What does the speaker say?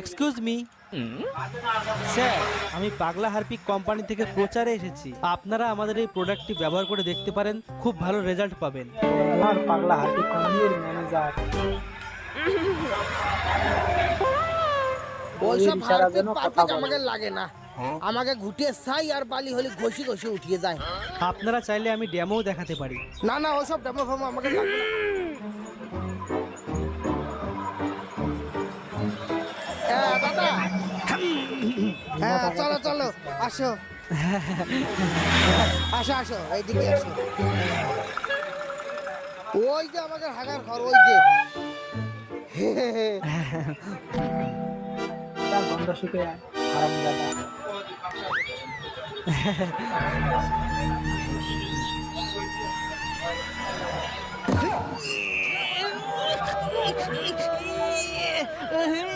Excuse me sir, আমি পাগলা Harpic company থেকে প্রচারে এসেছি। আপনারা আমাদের এই প্রোডাক্টটি ব্যবহার করে দেখতে পারেন, খুব ভালো রেজাল্ট পাবেন। আমার পাগলা হাতি কোম্পানির ম্যানেজার ওইসব ইশারা হারপিক যেন কথা পারপিক বলে। আমাকে লাগে না, আমাকে ঘুটিয়ে ছাই আর বালি হলে ঘষি ঘষি উঠিয়ে যায়। আপনারা চাইলে আমি ডেমোও দেখাতে পারি। না না, ওইসব ডেমো ফেমো আমাকে লাগবে না। হ্যাঁ দাদা, হ্যাঁ চলো চলো, আসো আসো আসো, এইদিকে আসো। ওই যে আমাকে হাগার ঘর, ওই যে তার গন্ধ শুকে হারামজাদা।